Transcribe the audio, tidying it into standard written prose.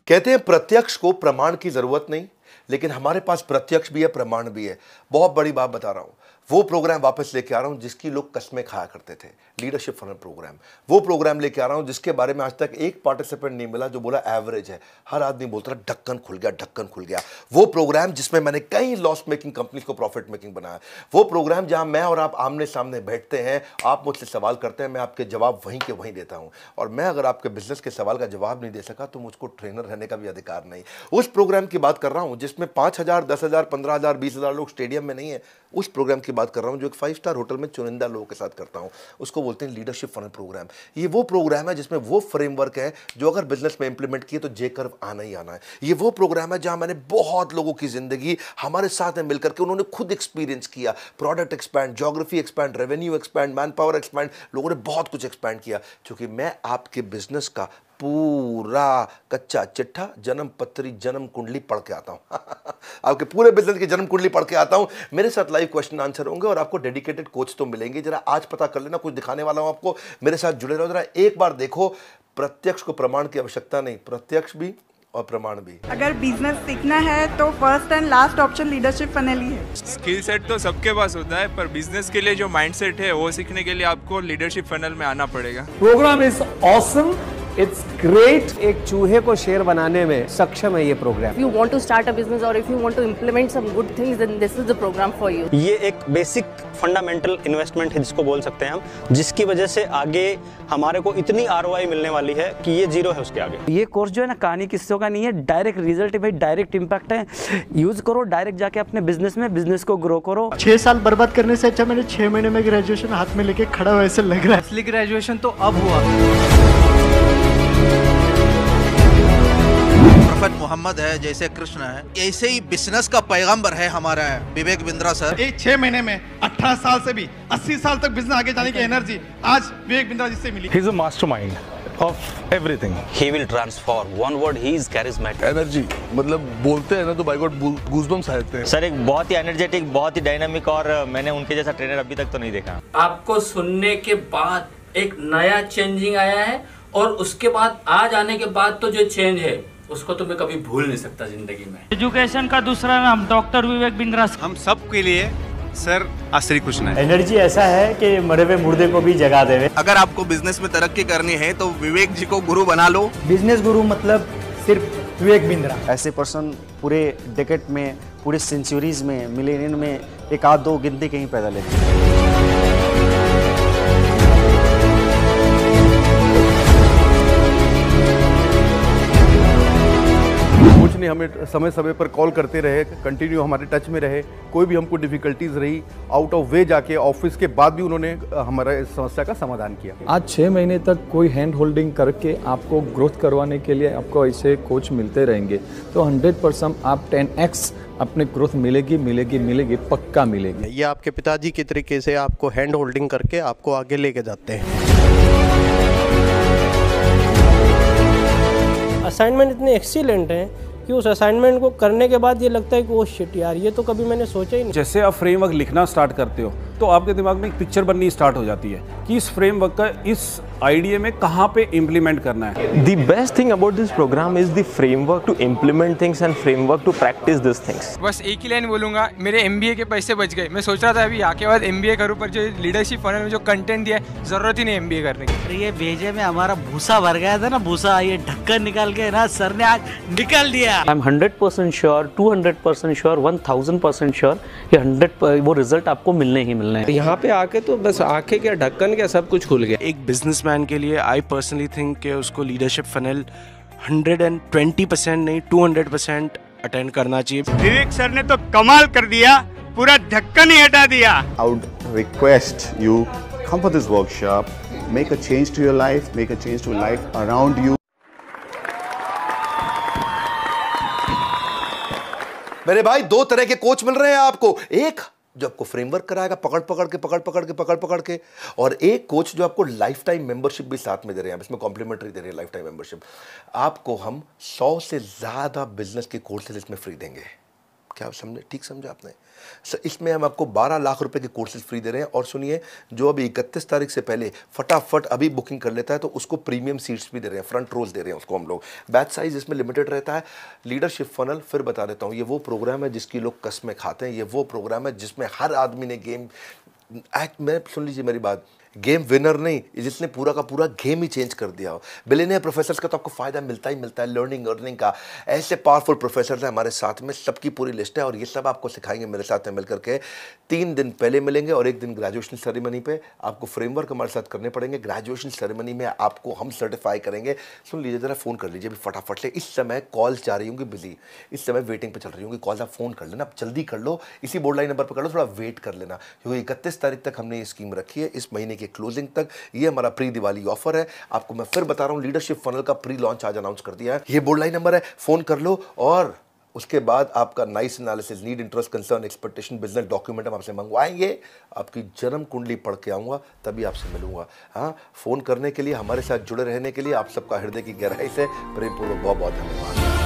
कहते हैं प्रत्यक्ष को प्रमाण की जरूरत नहीं, लेकिन हमारे पास प्रत्यक्ष भी है, प्रमाण भी है। बहुत बड़ी बात बता रहा हूं, वो प्रोग्राम वापस लेके आ रहा हूं जिसकी लोग कस्में खाया करते थे, लीडरशिप फनल प्रोग्राम। वो प्रोग्राम लेके आ रहा हूं जिसके बारे में आज तक एक पार्टिसिपेंट नहीं मिला जो बोला एवरेज है। हर आदमी बोलता रहा ढक्कन खुल गया, ढक्कन खुल गया। वो प्रोग्राम जिसमें मैंने कई लॉस मेकिंग कंपनीज को प्रॉफिट मेकिंग बनाया। वो प्रोग्राम जहां मैं और आप आमने सामने बैठते हैं, आप मुझसे सवाल करते हैं, मैं आपके जवाब वहीं के वहीं देता हूं। और मैं अगर आपके बिजनेस के सवाल का जवाब नहीं दे सका तो मुझको ट्रेनर रहने का भी अधिकार नहीं। उस प्रोग्राम की बात कर रहा हूं जिसमें 5,000, 10,000, 15,000, 20,000 लोग स्टेडियम में नहीं है। उस प्रोग्राम की बात कर रहा हूं जो एक 5 स्टार होटल में चुनिंदा लोगों के साथ करता हूं। उसको बोलते हैं लीडरशिप फनल प्रोग्राम। ये वो प्रोग्राम है जिसमें वो फ्रेमवर्क है जो अगर बिजनेस में इंप्लीमेंट किए तो जे कर्व आना ही आना है। ये वो प्रोग्राम है जहां मैंने बहुत लोगों की जिंदगी हमारे साथ में मिलकर के उन्होंने खुद एक्सपीरियंस किया। Product expand, geography expand, revenue expand, man power expand, लोगों ने बहुत कुछ एक्सपैंड किया। क्योंकि मैं आपके बिजनेस का पूरा कच्चा चिट्ठा, जन्म पत्री, जन्म कुंडली पढ़ के आता हूं। आपके पूरे बिजनेस की जन्म कुंडली पढ़ के आता हूं। मेरे साथ लाइव क्वेश्चन आंसर होंगे और आपको डेडिकेटेड कोच तो मिलेंगे। जरा आज पता कर लेना, कुछ दिखाने वाला हूं आपको। मेरे साथ जुड़े रहो, जरा एक बार देखो। प्रत्यक्ष को प्रमाण की आवश्यकता नहीं, प्रत्यक्ष भी और प्रमाण भी। अगर बिजनेस सीखना है तो first and last option leadership funnel ही है। स्किल सेट तो सबके पास होता है, पर बिजनेस के लिए जो माइंडसेट है वो सीखने के लिए आपको लीडरशिप फनल में आना पड़ेगा। Program is awesome, it's great. एक चूहे को शेर बनाने में सक्षम है ये program. If you want to start a business or if you want to implement some good things, then this is the program for you. ये एक बेसिक फंडामेंटल इन्वेस्टमेंट है जिसको बोल सकते हैं हम, जिसकी वजह से आगे हमारे को इतनी ROI मिलने वाली है कि ये जीरो है उसके आगे। ये कोर्स जो है ना कहानी किस्सों का नहीं है, डायरेक्ट रिजल्ट है भाई, डायरेक्ट इम्पैक्ट है। यूज करो डायरेक्ट जाके अपने बिजनेस में, बिजनेस को ग्रो करो। 6 साल बर्बाद करने से अच्छा मैंने 6 महीने में ग्रेजुएशन हाथ में लेके खड़ा वैसे लग रहा है। असली ग्रेजुएशन तो अब हुआ। प्रोफेट मोहम्मद है, जैसे कृष्ण है, ऐसे ही बिजनेस का पैगंबर है हमारा विवेक बिंद्रा सर। 6 महीने में 18 साल से भी 80 साल तक बिजनेस आगे जाने की एनर्जी आज विवेक बिंद्रा जी से मिली। He is a mastermind of everything. He will transform. One word, he is charismatic. Energy, मतलब बोलते हैं ना तो by God goosebumps आ जाते हैं। सर एक बहुत ही एनर्जेटिक, बहुत ही डायनामिक, और मैंने उनके जैसा ट्रेनर अभी तक तो नहीं देखा। आपको सुनने के बाद एक नया चेंजिंग आया है, और उसके बाद आज आने के बाद तो जो चेंज है उसको तो मैं कभी भूल नहीं सकता जिंदगी में। एजुकेशन का दूसरा नाम डॉक्टर विवेक बिंद्रा। हम सब के लिए सर श्री कृष्ण है। एनर्जी ऐसा है कि मरे हुए मुर्दे को भी जगा देवे। अगर आपको बिजनेस में तरक्की करनी है तो विवेक जी को गुरु बना लो। बिजनेस गुरु मतलब सिर्फ विवेक बिंद्रा। ऐसे पर्सन पूरे डेकेड में, पूरे सेंचुरीज में, मिलेनियम में एक आध दो गिनती कहीं पैदा लेते हैं। कुछ नहीं, हमें समय समय पर कॉल करते रहे, कंटिन्यू हमारे टच में रहे। कोई भी हमको डिफिकल्टीज रही, आउट ऑफ वे जाके ऑफिस के बाद भी उन्होंने हमारा इस समस्या का समाधान किया। आज 6 महीने तक कोई हैंड होल्डिंग करके आपको ग्रोथ करवाने के लिए आपको ऐसे कोच मिलते रहेंगे तो 100% आप 10x अपने ग्रोथ मिलेगी, पक्का मिलेगी। ये आपके पिताजी की तरीके से आपको हैंड होल्डिंग करके आपको आगे लेके जाते हैं। असाइनमेंट इतने एक्सीलेंट हैं कि उस असाइनमेंट को करने के बाद ये लगता है कि वो शिट यार, ये तो कभी मैंने सोचा ही नहीं। जैसे आप फ्रेमवर्क लिखना स्टार्ट करते हो तो आपके दिमाग में एक पिक्चर बननी स्टार्ट हो जाती है कि इस फ्रेमवर्क का इस आइडिया में कहाँ पे इम्प्लीमेंट करना है। The best thing about this program is the framework to implement things and framework to practice these things. बस एक ही लाइन बोलूंगा, मेरे MBA के पैसे बच गए। मैं सोच रहा था अभी आके बाद MBA करूँ, पर जो लीडरशिप फनल में जो कंटेंट दिया है, जरूरत ही नहीं MBA करने की। ये भेजे में हमारा भूसा भर गया था ना, भूसा, ये ढक्कन निकाल के ना सर ने आज निकाल दिया। I am 100% sure, 200% sure, 1000% sure कि 100 वो रिजल्ट आपको मिलने ही मिलने हैं। यहाँ पे आके तो बस आंखें क्या, ढक्कन क्या, सब कुछ खुल गया। एक बिजनेसमैन के लिए आई पर्सनली थिंक कि उसको लीडरशिप फनल 120% नहीं 200% अटेंड करना चाहिए। विवेक सर ने तो कमाल कर दिया, पूरा ढक्कन ही हटा दिया। I would request you come for this workshop, make a change to your life, make a change to life around you. मेरे भाई, 2 तरह के कोच मिल रहे हैं आपको। एक जो आपको फ्रेमवर्क कराएगा पकड़ पकड़ के, और एक कोच जो आपको लाइफ टाइम मेंबरशिप भी साथ में दे रहे हैं। इसमें कॉम्प्लीमेंट्री दे रहे हैं लाइफ टाइम मेंबरशिप। आपको हम 100 से ज्यादा बिजनेस के कोर्सेज इसमें फ्री देंगे। क्या समझे? ठीक समझा आपने? इसमें हम आपको 12 लाख रुपए के कोर्सेज फ्री दे रहे हैं। और सुनिए, जो अभी 31 तारीख से पहले फटाफट अभी बुकिंग कर लेता है तो उसको प्रीमियम सीट्स भी दे रहे हैं, फ्रंट रोज दे रहे हैं उसको हम लोग। बैच साइज इसमें लिमिटेड रहता है। लीडरशिप फनल फिर बता देता हूँ, ये वो प्रोग्राम है जिसकी लोग कसमें खाते हैं। ये वो प्रोग्राम है जिसमें हर आदमी ने गेम मैं सुन लीजिए मेरी बात, गेम विनर नहीं, जिसने पूरा का पूरा गेम ही चेंज कर दिया हो। बिलियनियर प्रोफेसर्स का तो आपको फायदा मिलता ही मिलता है, लर्निंग अर्निंग का। ऐसे पावरफुल प्रोफेसर्स हैं हमारे साथ में, सबकी पूरी लिस्ट है और ये सब आपको सिखाएंगे मेरे साथ में मिलकर के। 3 दिन पहले मिलेंगे और 1 दिन ग्रेजुएशन सेरेमनी पे। आपको फ्रेमवर्क हमारे साथ करने पड़ेंगे। ग्रेजुएशन सेरेमनी में आपको हम सर्टिफाई करेंगे। सुन लीजिए, जरा फ़ोन कर लीजिए अभी फटाफट से। इस समय कॉल जा रही होंगी बिजी, इस समय वेटिंग पे चल रही होंगी कॉल। आप फ़ोन कर लेना, जल्दी कर लो, इसी बोर्ड लाइन नंबर पर कर लो, थोड़ा वेट कर लेना, क्योंकि 31 तारीख तक हमने ये स्कीम रखी है, इस महीने की क्लोजिंग तक। ये हमारा प्री दिवाली ऑफर है। आपको मैं फिर बता रहा हूं, लीडरशिप फनल का प्री लॉन्च आज अनाउंस कर दिया है। ये बोर्ड लाइन नंबर है, फोन कर लो। और उसके बाद आपका nice analysis, need, interest, concern, expectation, business document हम आपसे मंगवाएंगे। आपकी जन्म कुंडली पढ़ के आऊँगा, तभी आपसे मिलूंगा। हाँ, फ़ोन करने के लिए, हमारे साथ जुड़े रहने के लिए आप सबका हृदय की गहराई से प्रेमपूर्वक बहुत बहुत धन्यवाद।